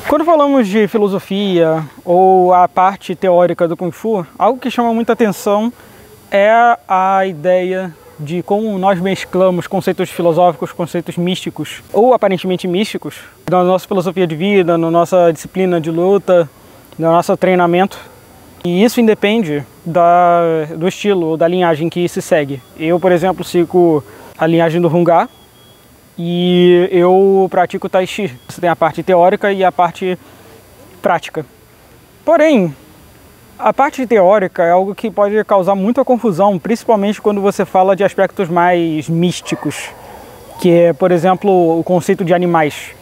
Quando falamos de filosofia ou a parte teórica do Kung Fu, algo que chama muita atenção é a ideia de como nós mesclamos conceitos filosóficos, conceitos místicos ou aparentemente místicos na nossa filosofia de vida, na nossa disciplina de luta, no nosso treinamento. E isso independe do estilo ou da linhagem que se segue. Eu, por exemplo, sigo a linhagem do Hung Gar e eu pratico Tai Chi. Você tem a parte teórica e a parte prática. Porém, a parte teórica é algo que pode causar muita confusão, principalmente quando você fala de aspectos mais místicos, que é, por exemplo, o conceito de animais.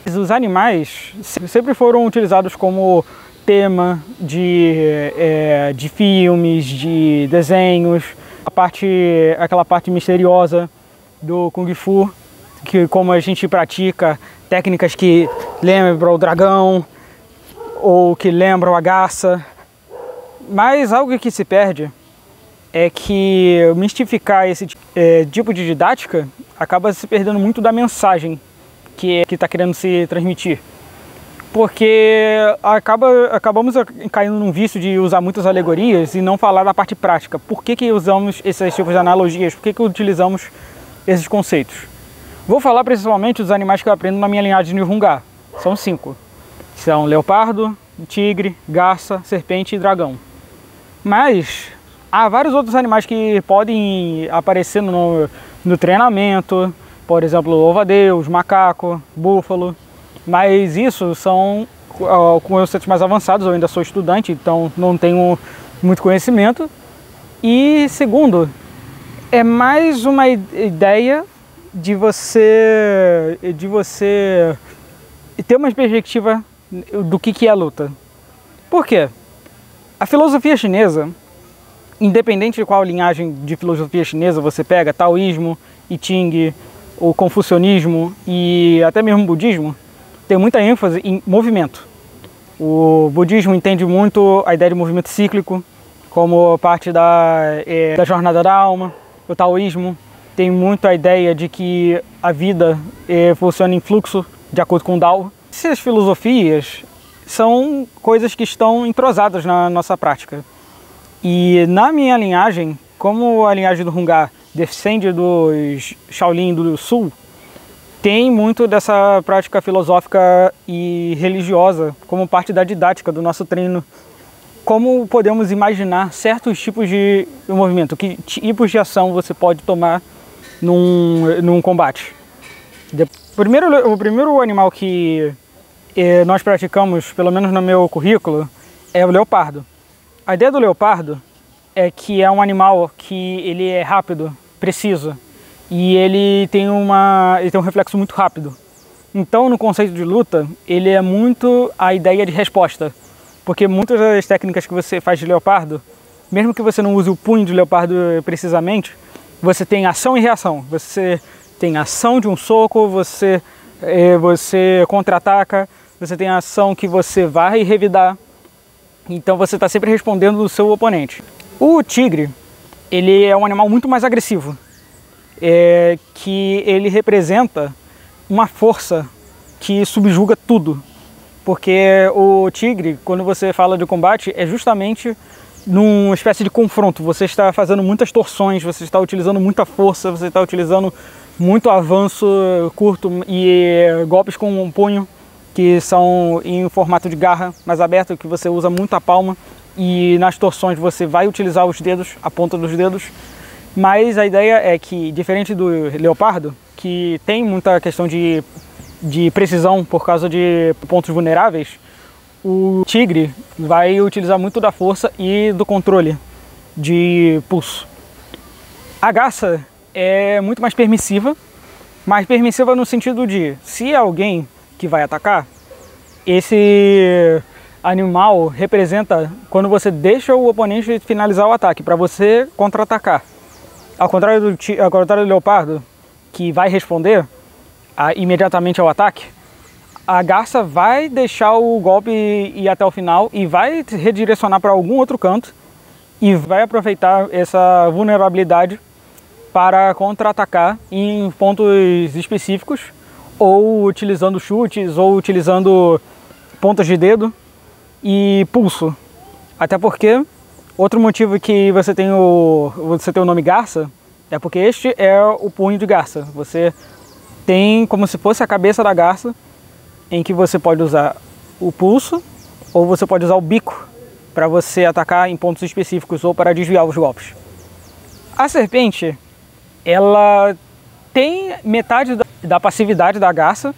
Os animais sempre foram utilizados como tema de filmes, de desenhos, aquela parte misteriosa do Kung Fu, que como a gente pratica técnicas que lembram o dragão ou que lembram a garça. Mas algo que se perde é que mistificar esse tipo de didática acaba se perdendo muito da mensagem que está querendo se transmitir. Porque acabamos caindo num vício de usar muitas alegorias e não falar da parte prática. Por que usamos esses tipos de analogias? Por que utilizamos esses conceitos? Vou falar principalmente dos animais que eu aprendo na minha linhagem de Hung Gar. São 5. São leopardo, tigre, garça, serpente e dragão. Mas há vários outros animais que podem aparecer no treinamento, por exemplo, louva-a-Deus, macaco, búfalo. Mas isso são conceitos mais avançados, eu ainda sou estudante, então não tenho muito conhecimento. E segundo, é mais uma ideia de você ter uma perspectiva do que é a luta. Por quê? A filosofia chinesa, independente de qual linhagem de filosofia chinesa você pega, taoísmo, I Ching, o confucionismo e até mesmo o budismo, tem muita ênfase em movimento. O budismo entende muito a ideia de movimento cíclico como parte da jornada da alma. O taoísmo tem muito a ideia de que a vida funciona em fluxo, de acordo com o Dao. Essas filosofias são coisas que estão entrosadas na nossa prática. E na minha linhagem, como a linhagem do Hung Gar descende dos Shaolin do Sul, tem muito dessa prática filosófica e religiosa como parte da didática do nosso treino. Como podemos imaginar certos tipos de movimento, que tipos de ação você pode tomar num combate. O primeiro animal que nós praticamos, pelo menos no meu currículo, é o leopardo. A ideia do leopardo é que é um animal que ele é rápido, preciso, e ele tem um reflexo muito rápido. Então, no conceito de luta, ele é muito a ideia de resposta, porque muitas das técnicas que você faz de leopardo, mesmo que você não use o punho de leopardo precisamente, você tem ação e reação. Você tem ação de um soco, você contra-ataca, você tem a ação que você vai revidar. Então você está sempre respondendo do seu oponente. O tigre, ele é um animal muito mais agressivo, que ele representa uma força que subjuga tudo. Porque o tigre, quando você fala de combate, é justamente numa espécie de confronto. Você está fazendo muitas torções, você está utilizando muita força, você está utilizando muito avanço curto e golpes com um punho, que são em formato de garra mais aberto, que você usa muito a palma, e nas torções você vai utilizar os dedos, a ponta dos dedos. Mas a ideia é que, diferente do leopardo, que tem muita questão de precisão por causa de pontos vulneráveis, o tigre vai utilizar muito da força e do controle de pulso. A garça é muito mais permissiva no sentido de, se é alguém que vai atacar, esse animal representa quando você deixa o oponente finalizar o ataque para você contra-atacar. Ao contrário do leopardo, que vai responder imediatamente ao ataque, a garça vai deixar o golpe ir até o final e vai redirecionar para algum outro canto e vai aproveitar essa vulnerabilidade para contra-atacar em pontos específicos, ou utilizando chutes, ou utilizando pontas de dedo e pulso. Até porque outro motivo que você tem o nome garça é porque este é o punho de garça. Você tem como se fosse a cabeça da garça, em que você pode usar o pulso ou você pode usar o bico para você atacar em pontos específicos ou para desviar os golpes. A serpente, ela tem metade da passividade da garça,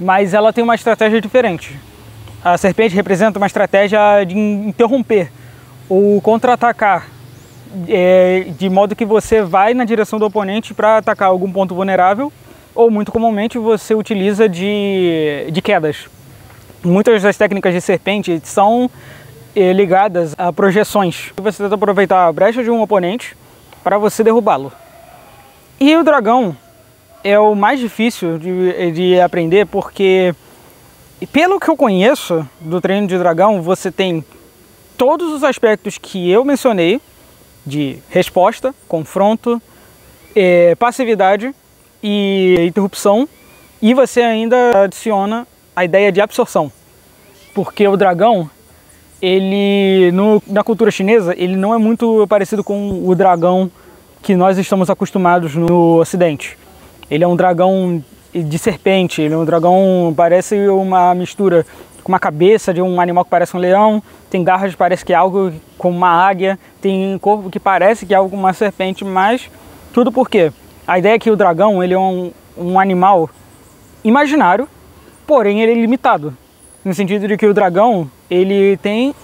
mas ela tem uma estratégia diferente. A serpente representa uma estratégia de interromper ou contra-atacar, de modo que você vai na direção do oponente para atacar algum ponto vulnerável, ou muito comumente você utiliza de quedas. Muitas das técnicas de serpente são ligadas a projeções. Você tenta aproveitar a brecha de um oponente para você derrubá-lo. E o dragão é o mais difícil de aprender porque, pelo que eu conheço do treino de dragão, você tem todos os aspectos que eu mencionei, de resposta, confronto, passividade e interrupção, e você ainda adiciona a ideia de absorção. Porque o dragão, na cultura chinesa, ele não é muito parecido com o dragão que nós estamos acostumados no Ocidente. Ele é um dragão de serpente, ele é um dragão, parece uma mistura com uma cabeça de um animal que parece um leão, tem garras que parece que é algo como uma águia, tem corpo que parece que é algo como uma serpente, mas tudo por quê? A ideia é que o dragão, ele é um animal imaginário, porém ele é limitado. No sentido de que o dragão, ele tem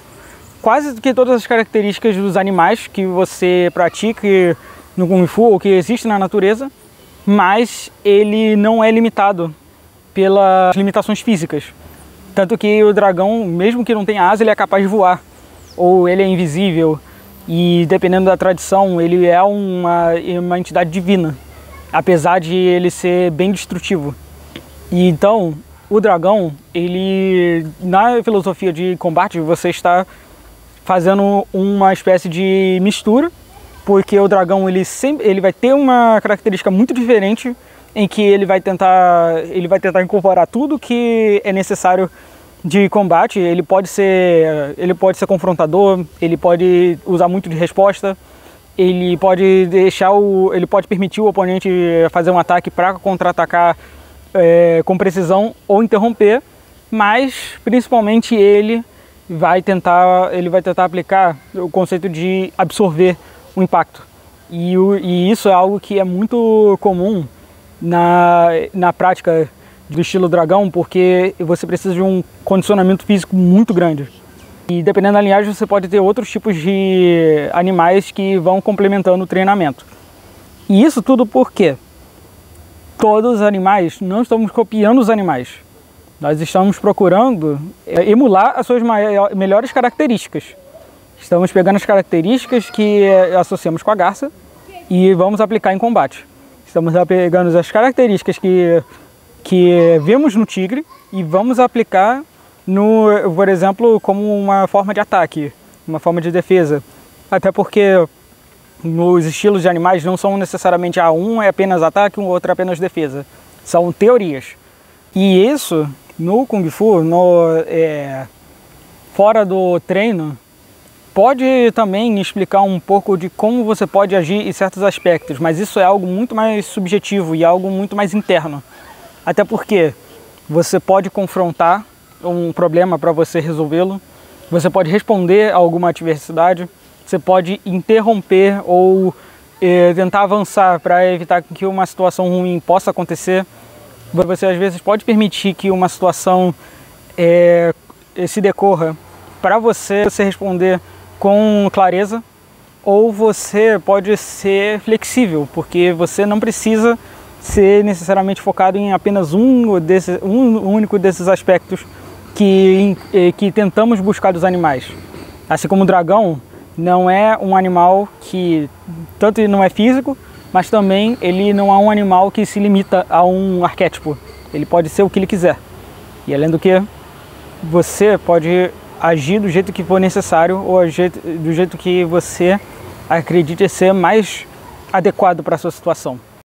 quase que todas as características dos animais que você pratica no Kung Fu ou que existe na natureza, mas ele não é limitado pelas limitações físicas. Tanto que o dragão, mesmo que não tenha asa, ele é capaz de voar, ou ele é invisível, e dependendo da tradição, ele é uma entidade divina, apesar de ele ser bem destrutivo. E então, o dragão, ele, na filosofia de combate, você está fazendo uma espécie de mistura, porque o dragão ele vai ter uma característica muito diferente, em que ele vai tentar incorporar tudo que é necessário de combate. Ele pode ser confrontador, ele pode usar muito de resposta, ele pode permitir o oponente fazer um ataque para contra-atacar com precisão ou interromper, mas principalmente ele vai tentar aplicar o conceito de absorver o impacto. E isso é algo que é muito comum na prática do estilo dragão, porque você precisa de um condicionamento físico muito grande. E dependendo da linhagem, você pode ter outros tipos de animais que vão complementando o treinamento. E isso tudo porque todos os animais, não estamos copiando os animais. Nós estamos procurando emular as suas melhores características. Estamos pegando as características que associamos com a garça e vamos aplicar em combate. Estamos pegando as características que vemos no tigre e vamos aplicar, por exemplo, como uma forma de ataque, uma forma de defesa. Até porque nos estilos de animais não são necessariamente um é apenas ataque, o outro é apenas defesa. São teorias. E isso, no Kung Fu, fora do treino, pode também explicar um pouco de como você pode agir em certos aspectos, mas isso é algo muito mais subjetivo e algo muito mais interno. Até porque você pode confrontar um problema para você resolvê-lo, você pode responder a alguma adversidade, você pode interromper ou tentar avançar para evitar que uma situação ruim possa acontecer. Você às vezes pode permitir que uma situação se decorra para você responder com clareza, ou você pode ser flexível, porque você não precisa ser necessariamente focado em apenas um único desses aspectos que tentamos buscar dos animais. Assim como o dragão não é um animal que tanto não é físico, mas também ele não é um animal que se limita a um arquétipo. Ele pode ser o que ele quiser. E além do que, você pode agir do jeito que for necessário ou do jeito que você acredite ser mais adequado para a sua situação.